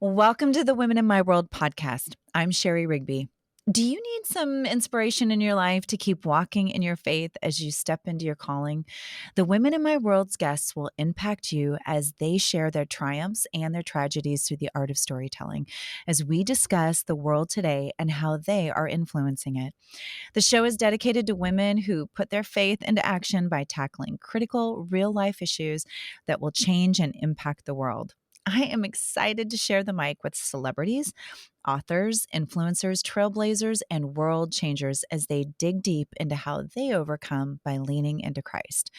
Welcome to the Women in My World podcast. I'm Shari Rigby. Do you need some inspiration in your life to keep walking in your faith as you step into your calling? The Women in My World's guests will impact you as they share their triumphs and their tragedies through the art of storytelling, as we discuss the world today and how they are influencing it. The show is dedicated to women who put their faith into action by tackling critical, real life issues that will change and impact the world. I am excited to share the mic with celebrities, authors, influencers, trailblazers, and world changers as they dig deep into how they overcome by leaning into Christ.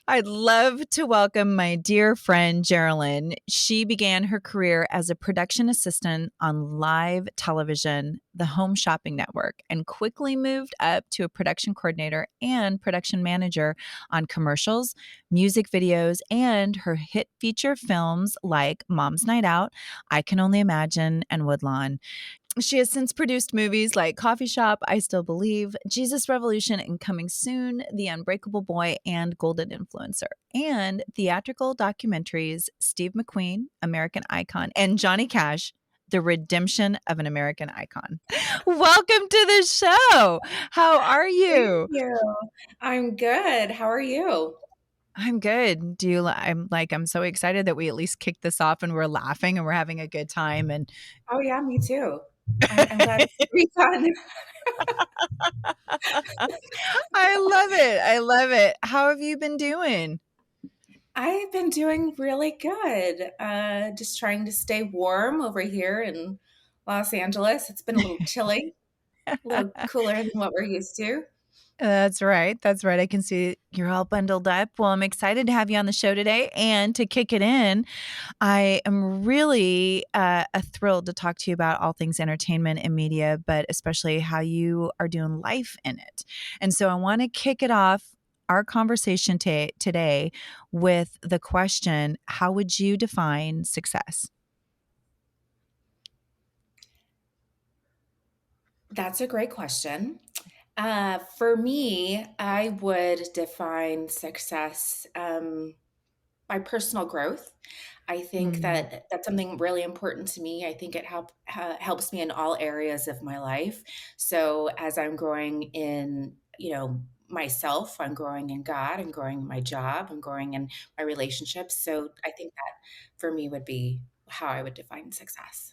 I'd love to welcome my dear friend, Jerilyn. She began her career as a production assistant on live television, the Home Shopping Network, and quickly moved up to a production coordinator and production manager on commercials, music videos, and her hit feature films like Mom's Night Out, I Can Only Imagine, and Woodlawn. She has since produced movies like Coffee Shop, I Still Believe, Jesus Revolution, and coming soon, The Unbreakable Boy and Golden Influencer, and theatrical documentaries Steve McQueen, American Icon, and Johnny Cash, The Redemption of an American Icon. Welcome to the show. How are Thank you? you. I'm good. How are you? I'm good. I'm so excited that we at least kicked this off and we're laughing and we're having a good time and Oh yeah, me too. I'm glad it's gonna be fun. I love it. I love it. How have you been doing? I've been doing really good. Just trying to stay warm over here in Los Angeles. It's been a little chilly, a little cooler than what we're used to. That's right. That's right. I can see you're all bundled up. Well, I'm excited to have you on the show today. And to kick it in, I am really thrilled to talk to you about all things entertainment and media, but especially how you are doing life in it. And so I want to kick it off our conversation today with the question, how would you define success? That's a great question. For me, I would define success by personal growth. I think Mm. that that's something really important to me. I think it helps me in all areas of my life. So as I'm growing in, myself, I'm growing in God, I'm growing in my job, I'm growing in my relationships. So I think that for me would be how I would define success.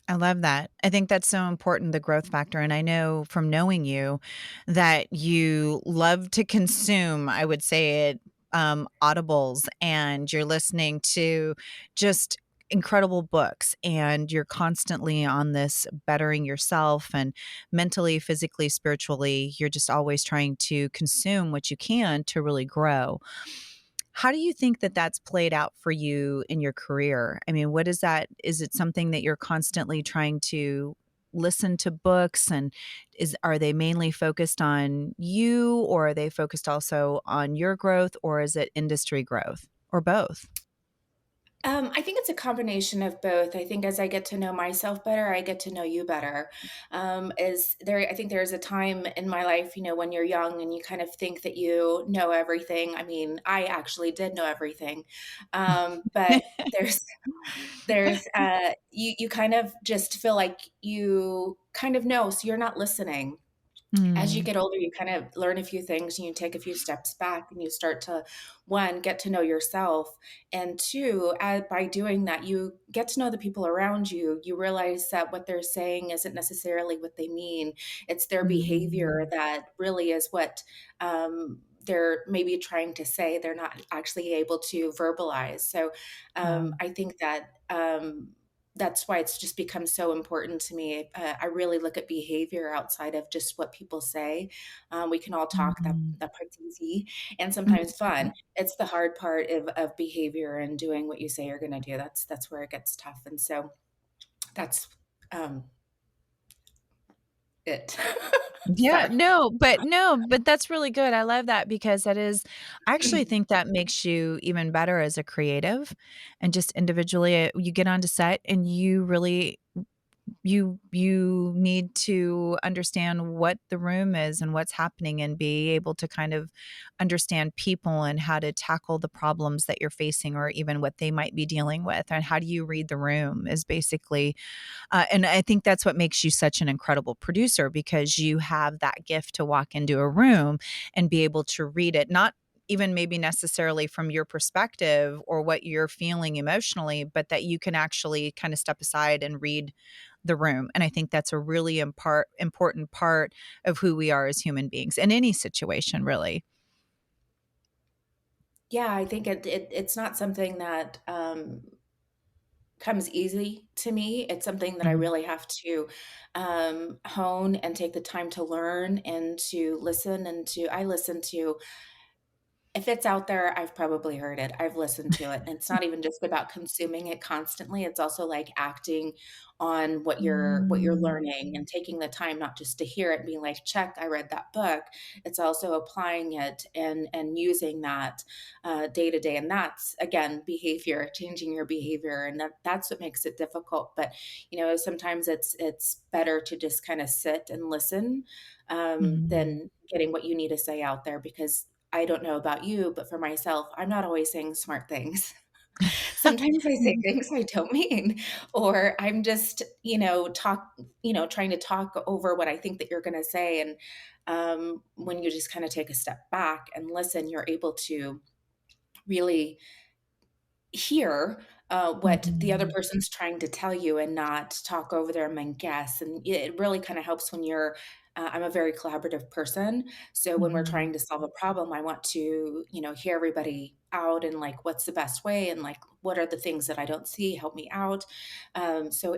I love that. I think that's so important, the growth factor. And I know from knowing you that you love to consume, I would say it, audibles, and you're listening to just incredible books, and you're constantly on this bettering yourself and mentally, physically, spiritually. You're just always trying to consume what you can to really grow. How do you think that that's played out for you in your career? I mean, what is that? Is it something that you're constantly trying to listen to books, and are they mainly focused on you, or are they focused also on your growth, or is it industry growth, or both? I think it's a combination of both. I think as I get to know myself better, I get to know you better. Is there? I think there's a time in my life, when you're young and you kind of think that you know everything. I mean, I actually did know everything, but you kind of just feel like you kind of know, so you're not listening. As you Mm, get older, you kind of learn a few things and you take a few steps back and you start to, one, get to know yourself. And two, by doing that, you get to know the people around you. You realize that what they're saying isn't necessarily what they mean, it's their mm, behavior that really is what they're maybe trying to say. They're not actually able to verbalize. So wow. I think that. That's why it's just become so important to me. I really look at behavior outside of just what people say. We can all talk, Mm, that part's easy and mm. sometimes fun. It's the hard part of behavior and doing what you say you're going to do. That's where it gets tough. And so that's um, it. Yeah, Sorry. no, but that's really good. I love that because I actually think that makes you even better as a creative, and just individually, you get onto set and you really you need to understand what the room is and what's happening, and be able to kind of understand people and how to tackle the problems that you're facing, or even what they might be dealing with, and how do you read the room is basically and I think that's what makes you such an incredible producer, because you have that gift to walk into a room and be able to read it, not even maybe necessarily from your perspective or what you're feeling emotionally, but that you can actually kind of step aside and read the room. And I think that's a really important part of who we are as human beings in any situation, really. Yeah, I think it's not something that comes easy to me. It's something that I Mhm. really have to hone and take the time to learn and to listen. And to I listen to, if it's out there, I've probably heard it. I've listened to it. And it's not even just about consuming it constantly. It's also like acting on what you're Mm, learning and taking the time not just to hear it and being like, check, I read that book. It's also applying it and using that day to day. And that's again behavior, changing your behavior. And that's what makes it difficult. But sometimes it's better to just kind of sit and listen mhm. than getting what you need to say out there, because I don't know about you, but for myself, I'm not always saying smart things. Sometimes I say things I don't mean, or I'm just, trying to talk over what I think that you're going to say. And when you just kind of take a step back and listen, you're able to really hear what the other Mhm. person's trying to tell you and not talk over them and guess. And it really kind of helps when I'm a very collaborative person. So when we're Mhm. trying to solve a problem, I want to, hear everybody out and like, what's the best way? And like, what are the things that I don't see? Help me out. So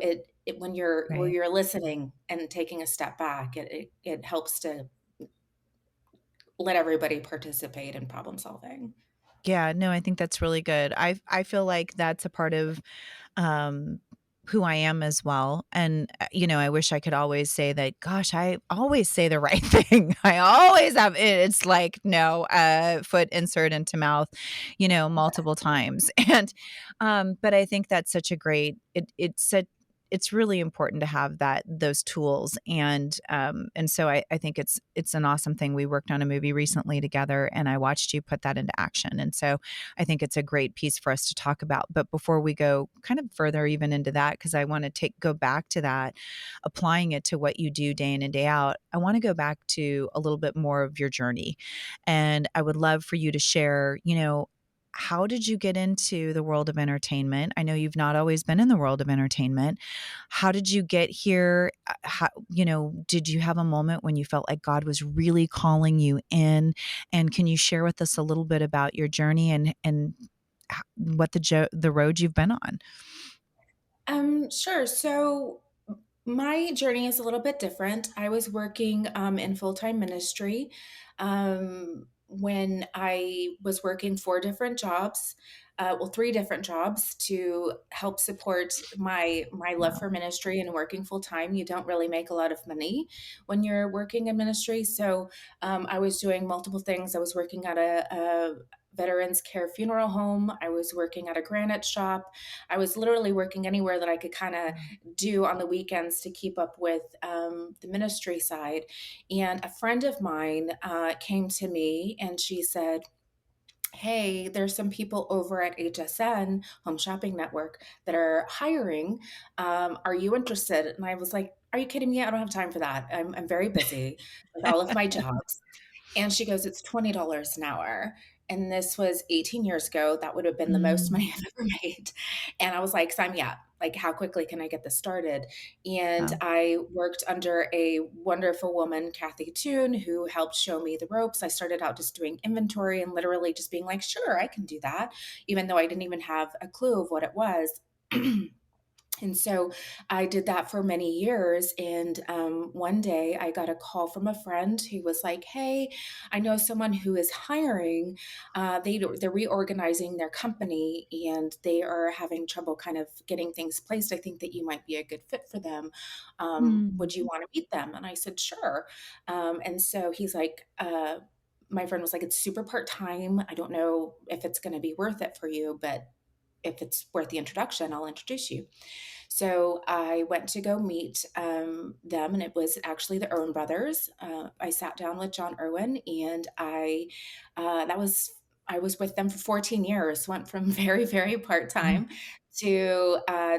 when Right. you're listening and taking a step back, it helps to let everybody participate in problem solving. Yeah, no, I think that's really good. I feel like that's a part of um, who I am as well. And, I wish I could always say that, gosh, I always say the right thing. I always have it's like, no, foot insert into mouth, multiple times. But I think that's such a great, it's really important to have those tools. And so I think it's an awesome thing. We worked on a movie recently together, and I watched you put that into action. And so I think it's a great piece for us to talk about. But before we go kind of further even into that, because I want to go back to that, applying it to what you do day in and day out, I want to go back to a little bit more of your journey. And I would love for you to share, how did you get into the world of entertainment? I know you've not always been in the world of entertainment. How did you get here? Did you have a moment when you felt like God was really calling you in? And can you share with us a little bit about your journey and what the road you've been on? Sure. So my journey is a little bit different. I was working in full time ministry when I was working four different jobs, well, three different jobs to help support my love Wow. for ministry and working full time. You don't really make a lot of money when you're working in ministry, so I was doing multiple things. I was working at a veterans care funeral home. I was working at a granite shop. I was literally working anywhere that I could kind of do on the weekends to keep up with the ministry side. And a friend of mine came to me and she said, hey, there's some people over at HSN, Home Shopping Network, that are hiring. Are you interested? And I was like, are you kidding me? I don't have time for that. I'm very busy with all of my jobs. And she goes, it's $20 an hour. And this was 18 years ago. That would have been the most Mm, money I've ever made. And I was like, sign me up. Like, how quickly can I get this started? And wow. I worked under a wonderful woman, Kathy Toon, who helped show me the ropes. I started out just doing inventory and literally just being like, sure, I can do that, even though I didn't even have a clue of what it was. And so I did that for many years. And one day I got a call from a friend who was like, hey, I know someone who is hiring. They're reorganizing their company and they are having trouble kind of getting things placed. I think that you might be a good fit for them. Mm, Would you want to meet them? And I said, sure. And so he's like, my friend was like, it's super part time. I don't know if it's going to be worth it for you, but if it's worth the introduction, I'll introduce you. So I went to go meet them, and it was actually the Irwin brothers. I sat down with John Irwin, and that was I was with them for 14 years. Went from very, very part Mhm. time to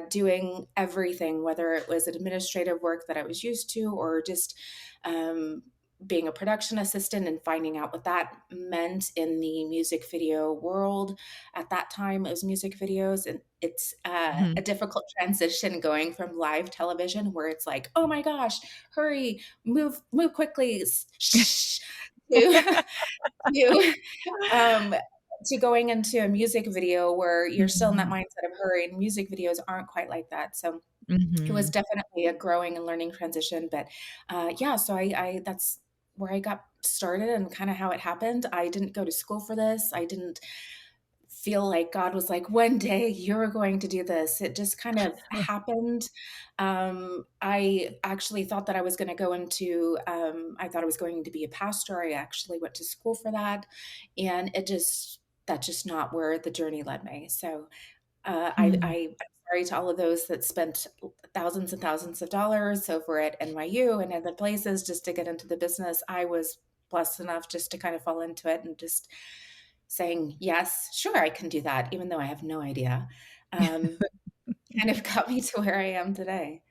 doing everything, whether it was administrative work that I was used to, or just um, being a production assistant and finding out what that meant in the music video world. At that time, it was music videos, and it's a Mhm. difficult transition going from live television, where it's like, oh my gosh, hurry, move quickly, shh, to to um, to going into a music video where you're still in that Mhm. mindset of hurry, and music videos aren't quite like that. So it was Mhm. definitely a growing and learning transition. But yeah, so I that's where I got started and kind of how it happened. I didn't go to school for this. I didn't feel like God was like, one day you're going to do this. It just kind of happened. I actually thought that I was going to go into, I thought I was going to be a pastor. I actually went to school for that. And that's just not where the journey led me. So Hmm. I'm sorry to all of those that spent thousands and thousands of dollars over at NYU and other places just to get into the business. I was blessed enough just to kind of fall into it and just saying, yes, sure, I can do that, even though I have no idea. Um, kind of got me to where I am today.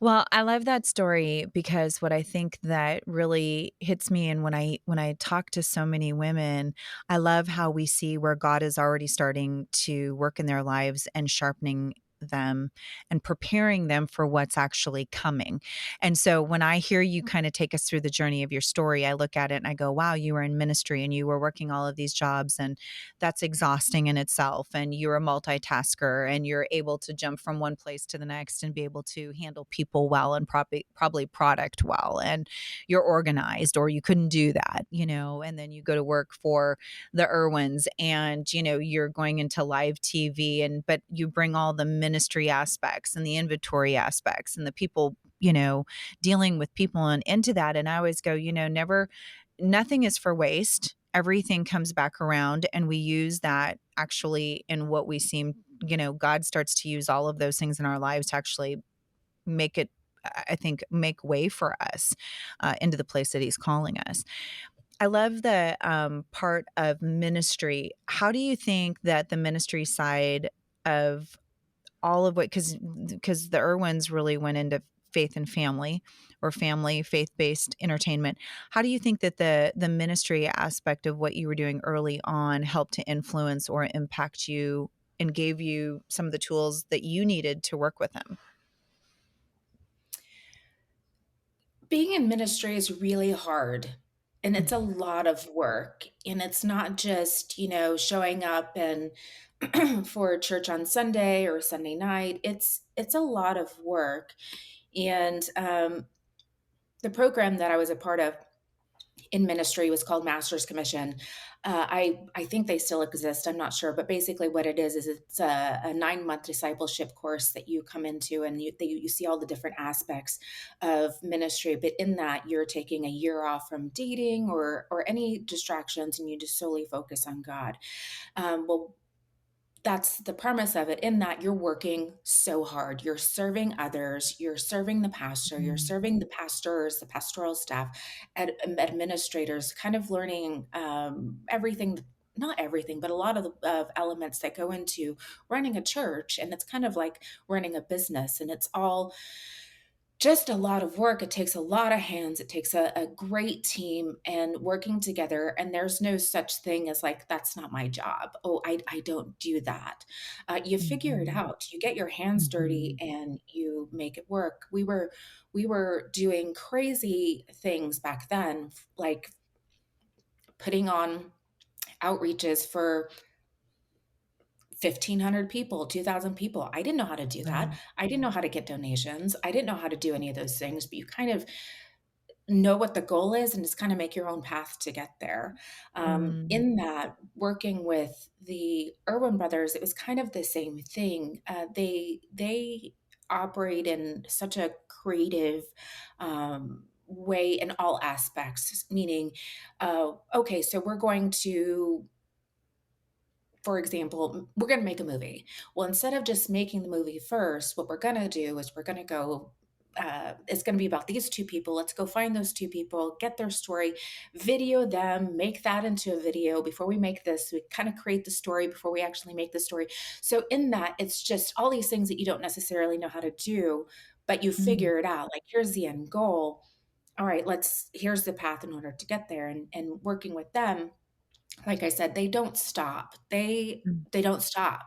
Well, I love that story because what I think that really hits me and when I talk to so many women, I love how we see where God is already starting to work in their lives and sharpening them and preparing them for what's actually coming. And so when I hear you kind of take us through the journey of your story, I look at it and I go, wow, you were in ministry and you were working all of these jobs and that's exhausting in itself. And you're a multitasker and you're able to jump from one place to the next and be able to handle people well and probably product well. And you're organized, or you couldn't do that, and then you go to work for the Irwins and, you're going into live TV but you bring all the ministry aspects and the inventory aspects and the people, dealing with people and into that. And I always go, never, nothing is for waste. Everything comes back around and we use that actually in what we seem, God starts to use all of those things in our lives to actually make it, I think, make way for us into the place that he's calling us. I love the part of ministry. How do you think that the ministry side of all of what, because the Irwins really went into faith and family, or family faith-based entertainment. How do you think that the ministry aspect of what you were doing early on helped to influence or impact you and gave you some of the tools that you needed to work with them? Being in ministry is really hard, and it's a lot of work, and it's not just, showing up and for church on Sunday or Sunday night. It's a lot of work. And the program that I was a part of in ministry was called Master's Commission. I think they still exist. I'm not sure, but basically, what it is it's a 9 month discipleship course that you come into, and you see all the different aspects of ministry. But in that, you're taking a year off from dating or any distractions, and you just solely focus on God. Well, that's the premise of it, in that you're working so hard. You're serving others, you're serving the pastor, you're Mhm. serving the pastors, the pastoral staff, administrators, kind of learning everything, not everything, but a lot of the elements that go into running a church. And it's kind of like running a business, and it's all just a lot of work. It takes a lot of hands. It takes a great team and working together. And there's no such thing as like, that's not my job. Oh, I don't do that. You figure it Mhm. out. You get your hands dirty Mhm. and you make it work. We were doing crazy things back then, like putting on outreaches for 1,500 people, 2,000 people. I didn't know how to do that. Wow. I didn't know how to get donations. I didn't know how to do any of those things, but you kind of know what the goal is and just kind of make your own path to get there. Mm. In that, working with the Irwin brothers, it was kind of the same thing. They operate in such a creative way in all aspects, meaning, okay, so we're going to for example, we're going to make a movie. Well, instead of just making the movie first, what we're going to do is we're going to go, it's going to be about these two people. Let's go find those two people, get their story, video them, make that into a video before we make this. We kind of create the story before we actually make the story. So, in that, it's just all these things that you don't necessarily know how to do, but you Mm, figure it out. Like, here's the end goal. All right, here's the path in order to get there. And working with them, like I said, they don't stop. mm, They don't stop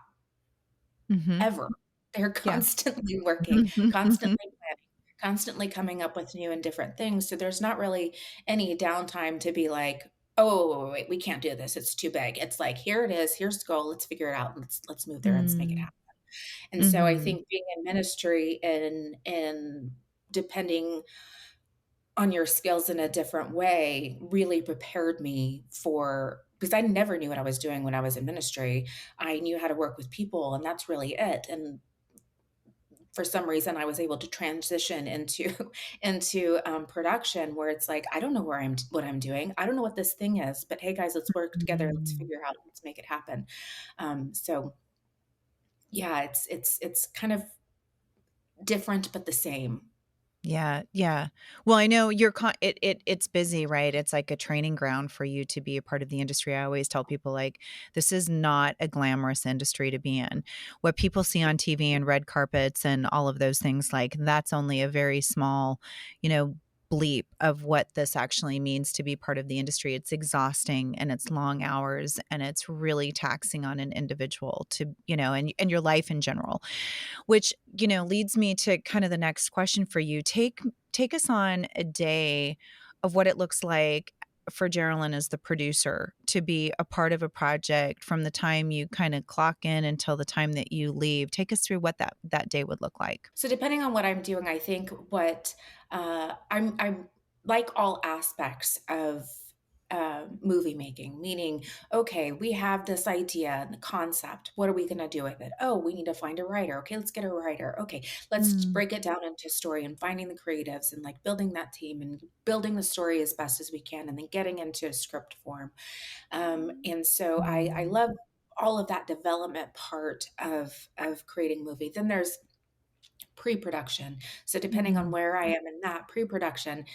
mhm. ever. They're Yeah. constantly working, constantly planning, constantly coming up with new and different things. So there's not really any downtime to be like, "Oh, wait, we can't do this. It's too big." It's like, "Here it is. Here's the goal. Let's figure it out. Let's move there and let's make it Mm, happen." And so I mhm. think being in ministry and depending on your skills in a different way really prepared me for, because I never knew what I was doing when I was in ministry. I knew how to work with people, and that's really it. And for some reason, I was able to transition into production, where it's like, I don't know what I'm doing. I don't know what this thing is, but hey, guys, let's work together. Let's Mm. figure out. Let's make it happen. So yeah, it's kind of different but the same. Yeah, yeah. Well, I know it's busy, right? It's like a training ground for you to be a part of the industry. I always tell people like this is not a glamorous industry to be in. What people see on TV and red carpets and all of those things, like that's only a very small, you know, bleep of what this actually means to be part of the industry. It's exhausting and it's long hours and it's really taxing on an individual to, and your life in general. Which, leads me to kind of the next question for you. Take us on a day of what it looks like for Jerilyn as the producer to be a part of a project from the time you kind of clock in until the time that you leave. Take us through what that day would look like. So depending on what I'm doing, I think what I'm like all aspects of movie making, meaning, okay, we have this idea and the concept. What are we going to do with it? Oh, we need to find a writer. Okay, let's get a writer. Okay, let's Mm, break it down into story and finding the creatives and like building that team and building the story as best as we can, and then getting into script form. And so I mm, love all of that development part of creating a movie. Then there's pre-production. So depending on mm, where I am in that, pre-production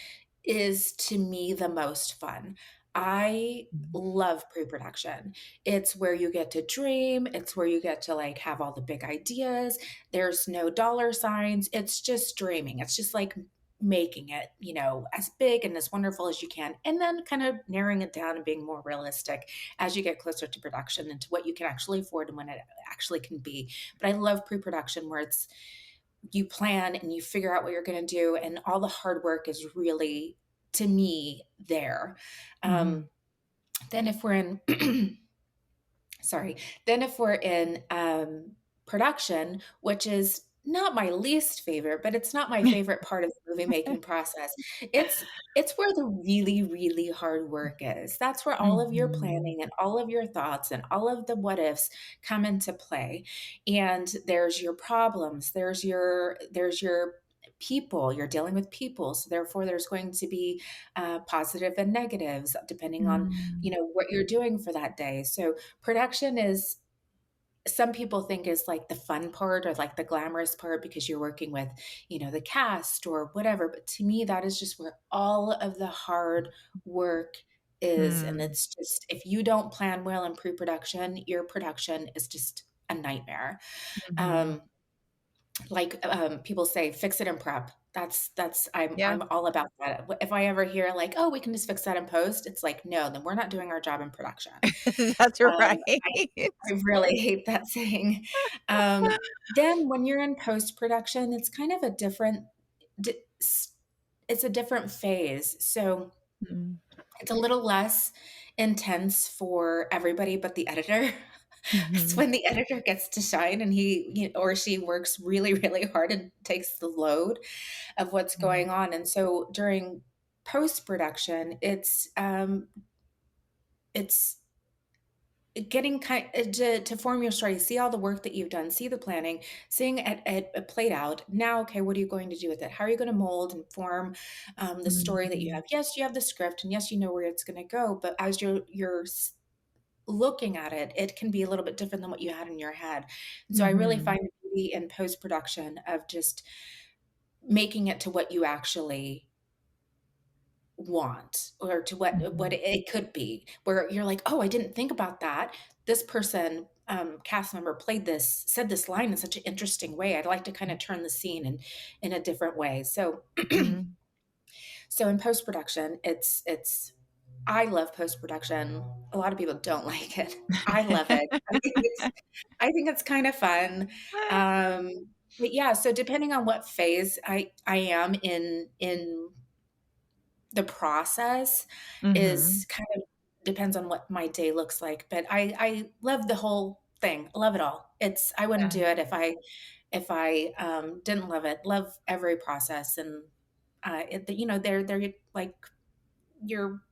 is to me the most fun. I mm, love pre-production. It's where you get to dream, it's where you get to like have all the big ideas. There's no dollar signs. It's just dreaming. It's just like making it, as big and as wonderful as you can, and then kind of narrowing it down and being more realistic as you get closer to production and to what you can actually afford and when it actually can be. But I love pre-production where it's you plan and you figure out what you're going to do, and all the hard work is really, to me, there. mhm, um, then if we're in sorry, then if we're in production, which is not my least favorite, but it's not my favorite part of the movie making process. it's it's where the really really hard work is. That's where all of your mhm, planning and all of your thoughts and all of the what ifs come into play. And there's your problems, there's your people, you're dealing with people, so therefore there's going to be positive and negatives depending on mm, what you're doing for that day. So production is, some people think, is like the fun part or like the glamorous part because you're working with, the cast or whatever. But to me, that is just where all of the hard work is. And mm, it's just, if you don't plan well in pre-production, your production is just a nightmare. mhm. Um, like people say, fix it and prep. That's Yeah. I'm all about that. If I ever hear like, oh, we can just fix that in post, it's like, no, then we're not doing our job in production. That's Um, right. I really hate that saying. Then when you're in post-production, it's kind of a different d s it's a different phase. So, Mm, it's a little less intense for everybody but the editor. It's mhm, when the editor gets to shine and he or she works really, really hard and takes the load of what's mm, going on. And so during post-production, it's getting to form your story, see all the work that you've done, see the planning, seeing it played out. Now, okay, what are you going to do with it? How are you going to mold and form the story that you mhm, have? Yes, you have the script, and yes, you know where it's going to go. But as you're looking at it, it can be a little bit different than what you had in your head. And so I really Mhm. find beauty in post-production of just making it to what you actually want, or to what Mhm. it could be, where you're like, "Oh, I didn't think about that. This person, cast member played this said this line in such an interesting way. I'd like to kinda turn the scene in a different way." So Mhm. so in post-production, it's I love post-production. A lot of people don't like it. I love it. I think it's kinda fun. Um, but yeah, so depending on what phase I am in the process, is Mhm. kind of depends on what my day looks like, but I love the whole thing. I love it all. It's I wouldn't Yeah. do it if I, didn't love it. Love every process, and, they're like your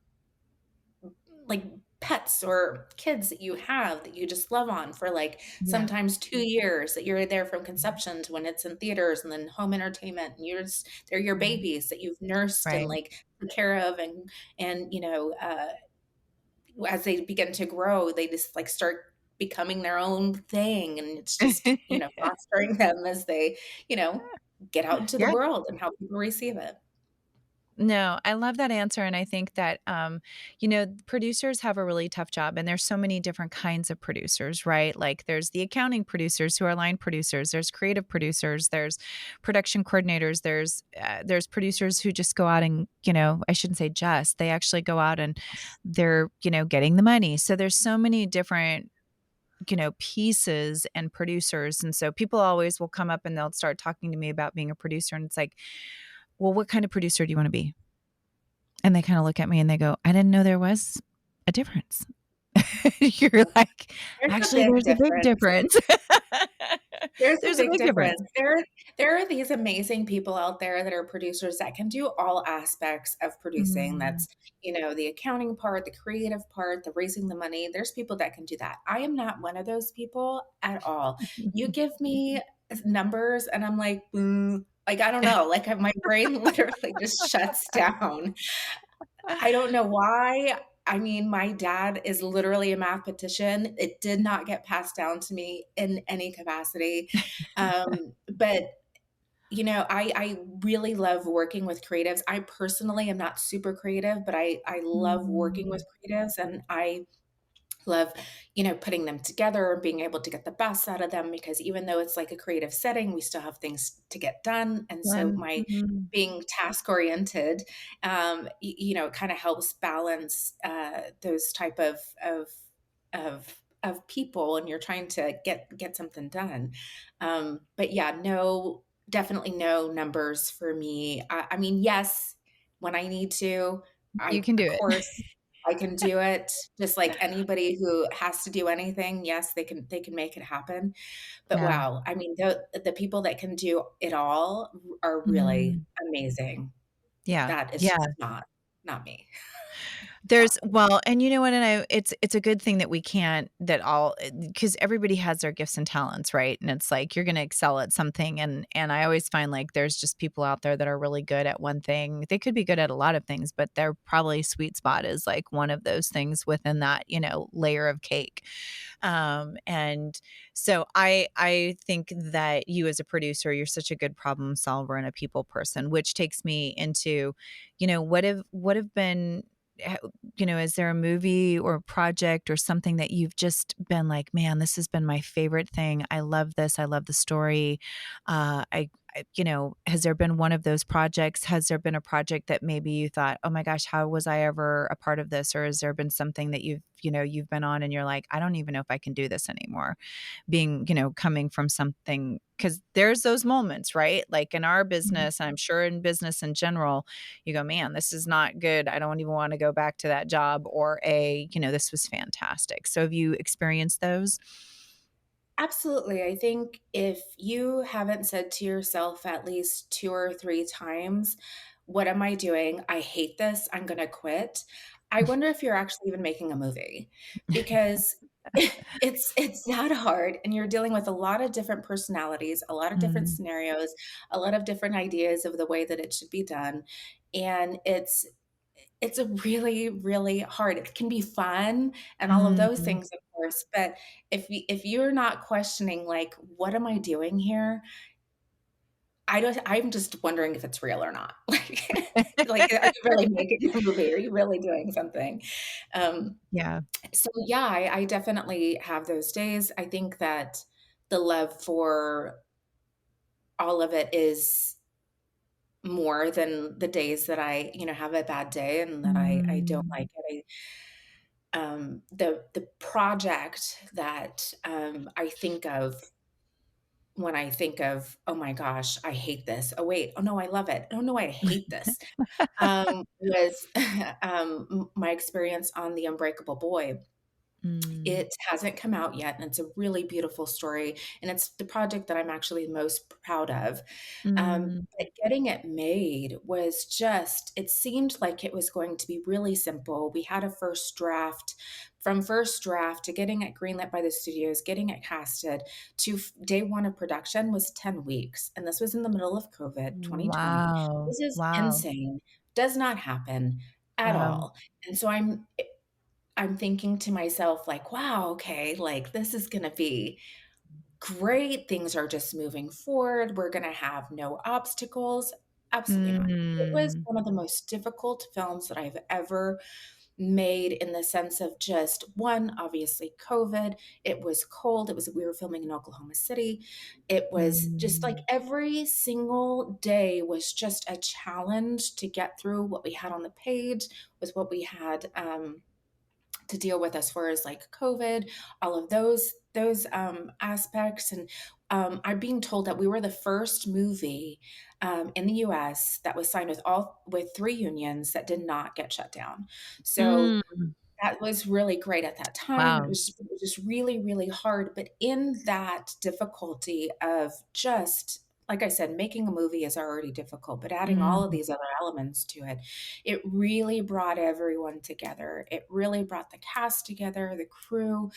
like pets or kids that you have that you just love on for like Yeah. sometimes 2 years, that you're there from conception to when it's in theaters and then home entertainment, and they're your Right. babies that you've nursed and Right. like took care of, and as they begin to grow, they just like start becoming their own thing, and it's just, fostering them as they, you know, get out into the Yeah. world and how people receive it. No, I love that answer, and I think that, producers have a really tough job, and there's so many different kinds of producers, right? Like, there's the accounting producers who are line producers, there's creative producers, there's production coordinators, there's producers who just go out and, I shouldn't say just, they actually go out and they're, getting the money. So there's so many different, pieces and producers, and so people always will come up and they'll start talking to me about being a producer, and it's like, "Well, what kind of producer do you wanna be?" And they kinda look at me and they go, "I didn't know there was a difference." You're like, There's a "Actually, big there's a big difference. difference." There's a There's a big big difference. difference. There are these amazing people out there that are producers that can do all aspects of producing. Mm. That's, the accounting part, the creative part, the raising the money. There's people that can do that. I am not one of those people at all. You give me numbers and I'm like, like I don't know, like my brain literally just shuts down. I don't know why. I mean, my dad is literally a mathematician. It did not get passed down to me in any capacity. But I really love working with creatives. I personally am not super creative, but I love working with Mm. creatives, and I love, putting them together and being able to get the best out of them, because even though it's like a creative setting, we still have things to get done. And so my Mhm. being task oriented, it kind of helps balance those type of people, and you're trying to get something done. But yeah, no, definitely no numbers for me. I mean, yes, when I need to, You I can of do it. course I can do it, just like anybody who has to do anything. Yes, they can make it happen. But Yeah. wow, I mean, the people that can do it all are really Mhm. amazing. Yeah. That is Yeah. just not me. Not There's me. well, and you know what, and it's a good thing that we can't that all because everybody has their gifts and talents, right? And it's like you're gonna excel at something, and I always find, like, there's just people out there that are really good at one thing. They could be good at a lot of things, but their probably sweet spot is, like, one of those things within that, layer of cake. And so I think that you as a producer, you're such a good problem solver and a people person, which takes me into, what have been ha- is there a movie or project or something that you've just been like, man, this has been my favorite thing. I love this. I love the story. Has there been one of those projects? Has there been a project that maybe you thought, oh my gosh, how was I ever a part of this? Or has there been something that you've been on and you're like, I don't even know if I can do this anymore? Being, coming from something, because there's those moments, right? Like in our Mhm. business, I'm sure in business in general, you go, man, this is not good. I don't even want to go back to that job, or this was fantastic. So have you experienced those? Absolutely. I think if you haven't said to yourself at least 2 or 3 times, "What am I doing? I hate this. I'm gonna quit." I wonder if you're actually even making a movie, because it's that hard, and you're dealing with a lot of different personalities, a lot of different Mm, scenarios, a lot of different ideas of the way that it should be done, and it's it's a really, really hard. It can be fun and all of those Mhm. things, of course, but if you're not questioning, like, "What am I doing here?" I'm just wondering if it's real or not. Like, are you really making a movie? Are you really doing something? Um, Yeah. so yeah, I definitely have those days. I think that the love for all of it is more than the days that I, have a bad day and that I don't Mm. like it. The project that, I think of when I think of, "Oh my gosh, I hate this. Oh, wait. Oh, no, I love it. Oh, no, I hate this," was, my experience on The Unbreakable Boy. Mm. It hasn't come out yet, and it's a really beautiful story, and it's the project that I'm actually most proud of. Mm. But getting it made was just it seemed like it was going to be really simple. We had a first draft. From first draft to getting it greenlit by the studios, getting it casted, to day 1 of production was 10 weeks, and this was in the middle of COVID, 2020. Wow. This is Wow. insane. Does not happen at Wow. all. And so I'm thinking to myself like, "Wow, okay, like, this is gonna be great. Things are just moving forward. We're gonna have no obstacles." Absolutely not. It was Mm. one of the most difficult films that I've ever made in the sense of just 1, obviously COVID. It was cold. We were filming in Oklahoma City. It was just like Mm. every single day was just a challenge to get through what we had on the page, with what we had, to deal with as far as like COVID, all of those aspects. And I'm being told that we were the first movie in the U.S. that was signed with 3 unions that did not get shut down. So Mm. that was really great at that time. Wow. It was just really, really hard, but in that difficulty of just like I said, making a movie is already difficult, but adding all of Mhm. these other elements to it, it really brought everyone together. It really brought the cast together, the crew,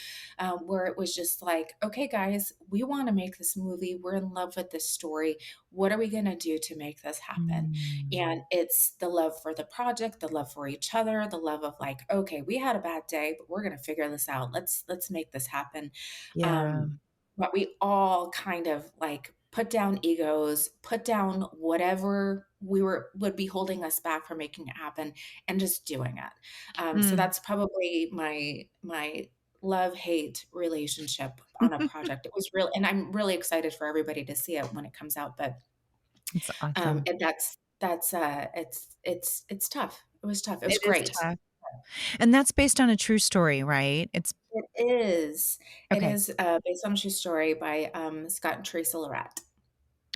where it was just like, "Okay, guys, we wanna make this movie. We're in love with this story. What are we gonna do to make this happen?" Mm. And it's the love for the project, the love for each other, the love of like, okay, we had a bad day, but we're going to figure this out. Let's make this happen. Yeah. Um, but we all kind of like put down egos, put down whatever would be holding us back from making it happen, and just doing it. So Mm. that's probably my love hate relationship on a project. It was real, and I'm really excited for everybody to see it when it comes out. But It's awesome. and it's tough. It was tough. It was It is great. tough. And that's based on a true story, right? It's It is. It okay. is, based on a true story by, Scott and Teresa Lorette.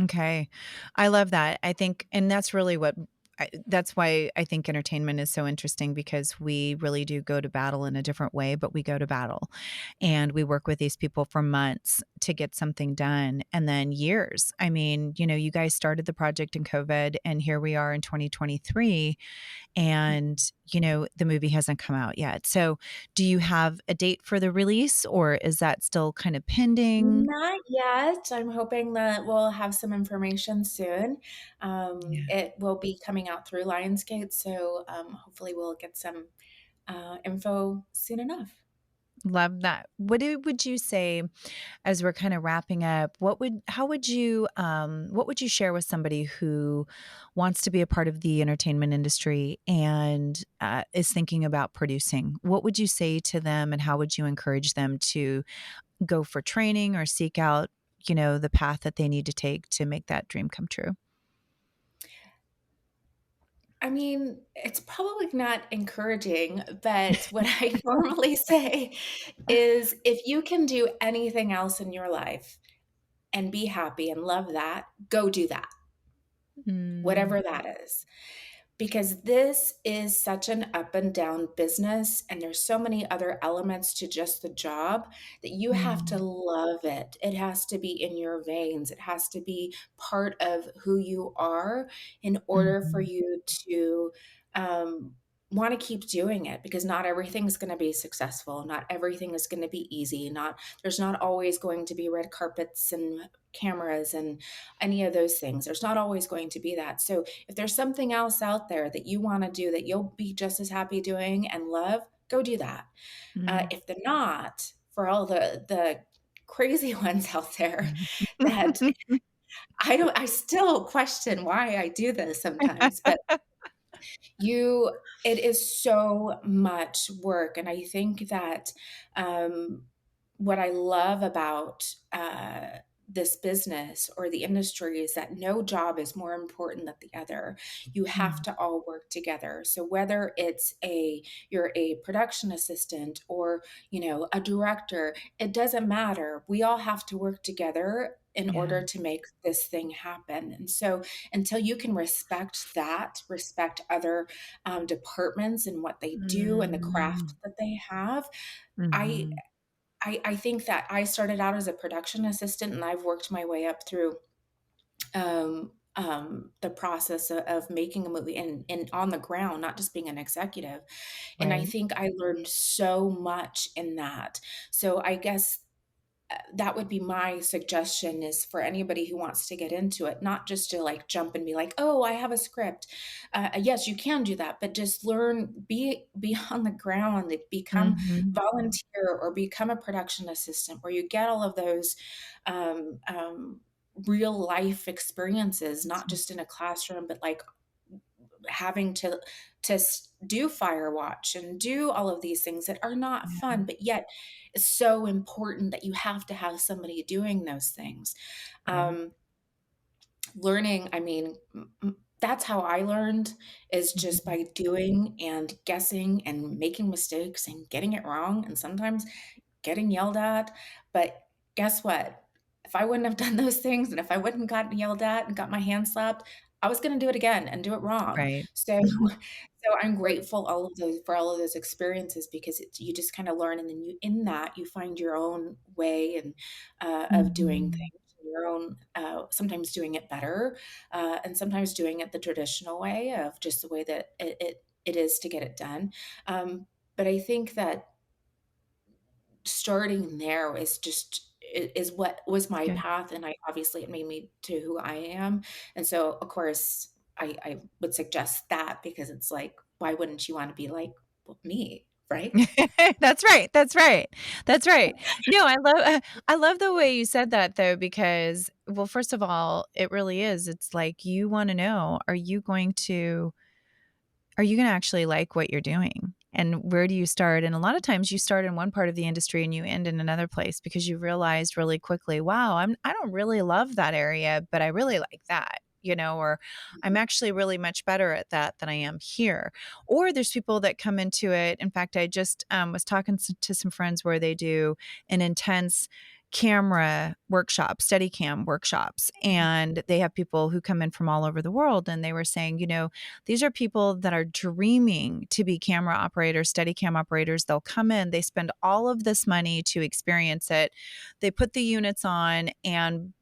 Okay. I love that. I think and that's really what that's why I think entertainment is so interesting because we really do go to battle in a different way, but we go to battle. And we work with these people for months to get something done and then years. I mean, you guys started the project in COVID and here we are in 2023 and, the movie hasn't come out yet. So, do you have a date for the release or is that still kind of pending? Not yet. I'm hoping that we'll have some information soon. Yeah. It will be coming out through Lionsgate, so, hopefully we'll get some, info soon enough. Love that. Would you say as we're kind of wrapping up, what would you share with somebody who wants to be a part of the entertainment industry and is thinking about producing? What would you say to them and how would you encourage them to go for training or seek out, the path that they need to take to make that dream come true? I mean, it's probably not encouraging, but what I normally say is if you can do anything else in your life and be happy and love that, go do that, Mm, whatever that is. Because this is such an up and down business, and there's so many other elements to just the job that you have to mm, love it. It has to be in your veins. It has to be part of who you are in order for mhm, you to um, want to keep doing it because not everything's going to be successful. Not everything is going to be easy. There's not always going to be red carpets and cameras and any of those things. There's not always going to be that. So if there's something else out there that you want to do that you'll be just as happy doing and love, go do that. Mm. If they're not, for all the crazy ones out there that I still question why I do this sometimes, but you it is so much work, and I think that, um, what I love about, this business or the industry is that no job is more important than the other. You have Mm. to all work together. So whether you're a production assistant or, a director, it doesn't matter. We all have to work together in Yeah. order to make this thing happen. And so until you can respect other departments and what they do and the craft Mm. that they have. I, Mhm. I think that I started out as a production assistant and I've worked my way up through the process of making a movie and on the ground, not just being an executive. And I Right. think I learned so much in that. So I guess that would be my suggestion is for anybody who wants to get into it, not just to like jump and be like, oh, I have a script. Yes, you can do that, but just be on the ground, like, become Mhm. volunteer or become a production assistant where you get all of those um, real life experiences, not just in a classroom, but like having to do fire watch and do all of these things that are not Yeah. fun, but yet it's so important that you have to have somebody doing those things. Right. um, Learning, I mean, that's how I learned, is just Mhm. by doing and guessing and making mistakes and getting it wrong and sometimes getting yelled at. But guess what? If I wouldn't have done those things and if I wouldn't gotten yelled at and got my hand slapped, I was going to do it again and do it wrong. Right. So, Mhm. so I'm grateful for all of those experiences because you just kind of learn, and then in that you find your own way and of doing Mhm. things, your own. Sometimes doing it better, and sometimes doing it the traditional way of just the way that it is to get it done. But I think that starting there is what was That's my good. path, and I obviously it made me to who I am. And so, of course, I would suggest that because it's like, why wouldn't you want to be like me, right? That's right, that's right, that's right. No, I love the way you said that though, because, well, first of all, it really is. It's like you wanna know, are you gonna actually like what you're doing? And where do you start? And a lot of times you start in one part of the industry and you end in another place because you realized really quickly, wow, I don't really love that area, but I really like that, or I'm actually really much better at that than I am here. Or there's people that come into it. In fact, I just was talking to some friends where they do an intense camera workshop, steady cam workshops, and they have people who come in from all over the world. And they were saying, these are people that are dreaming to be camera operators, steady cam operators. They'll come in, they spend all of this money to experience it. They put the units on, and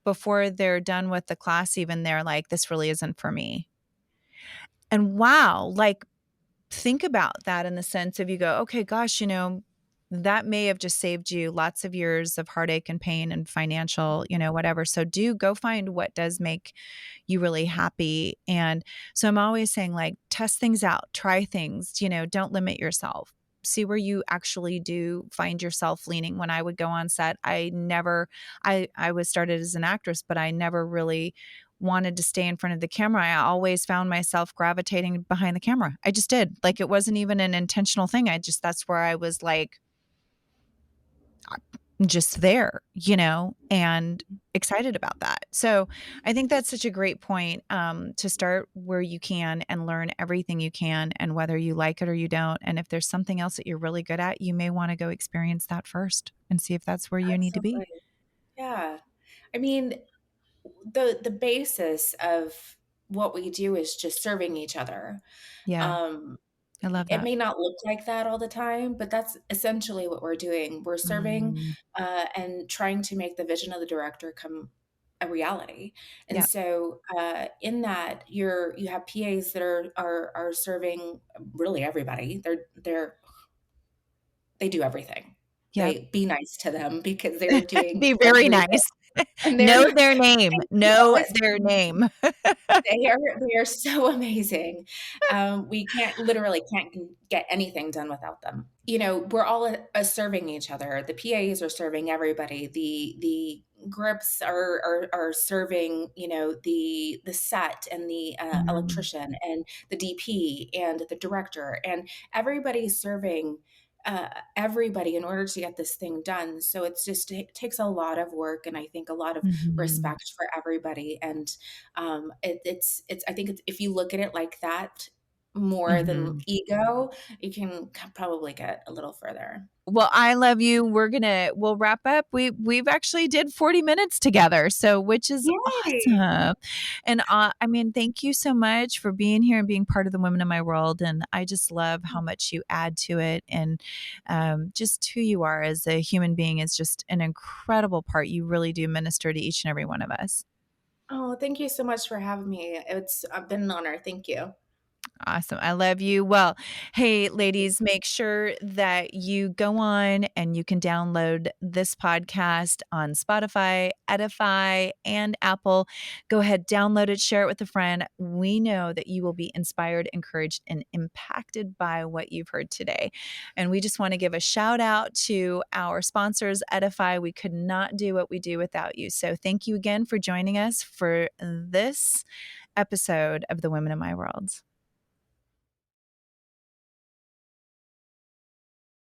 before they're done with the class, even they're like, this really isn't for me. And wow, like, think about that in the sense of you go, okay, gosh, that may have just saved you lots of years of heartache and pain and financial, whatever. So do go find what does make you really happy. And so I'm always saying, like, test things out, try things, don't limit yourself. See where you actually do find yourself leaning. When I would go on set, I was started as an actress, but I never really wanted to stay in front of the camera. I always found myself gravitating behind the camera. I just did. Like, it wasn't even an intentional thing. That's where I was like, just there, and excited about that. So I think that's such a great point, to start where you can and learn everything you can, and whether you like it or you don't. And if there's something else that you're really good at, you may want to go experience that first and see if that's where you need to be. Absolutely. Yeah. I mean, the basis of what we do is just serving each other. Yeah, Um, I love it that. may not look like that all the time, but that's essentially what we're doing. We're serving Mm, and trying to make the vision of the director a reality. And Yeah. so in that you have PAs that are serving really everybody. They do everything. Yep. They be nice to them because they're doing Be very everything. nice. And they're Know not, their name. Know yes, their name. they are so amazing. We literally can't get anything done without them. We're all serving each other. The PAs are serving everybody. The grips are serving, the set and the Mhm. electrician and the DP and the director, and everybody's serving everybody in order to get this thing done. So it takes a lot of work, and I think a lot of Mhm. respect for everybody. And I think if you look at it like that, more than Mhm. ego, you can probably get a little further. Well, I love you. We'll wrap up. We've actually did 40 minutes together, so which is Yay! awesome. And I mean, thank you so much for being here and being part of the Women in My World. And I just love how much you add to it, and just who you are as a human being is just an incredible part. You really do minister to each and every one of us. Oh, thank you so much for having me. It's been an honor. Thank you. Awesome. I love you. Well, hey, ladies, make sure that you go on and you can download this podcast on Spotify, Edify, and Apple. Go ahead, download it, share it with a friend. We know that you will be inspired, encouraged, and impacted by what you've heard today. And we just want to give a shout out to our sponsors, Edify. We could not do what we do without you. So thank you again for joining us for this episode of The Women in My World.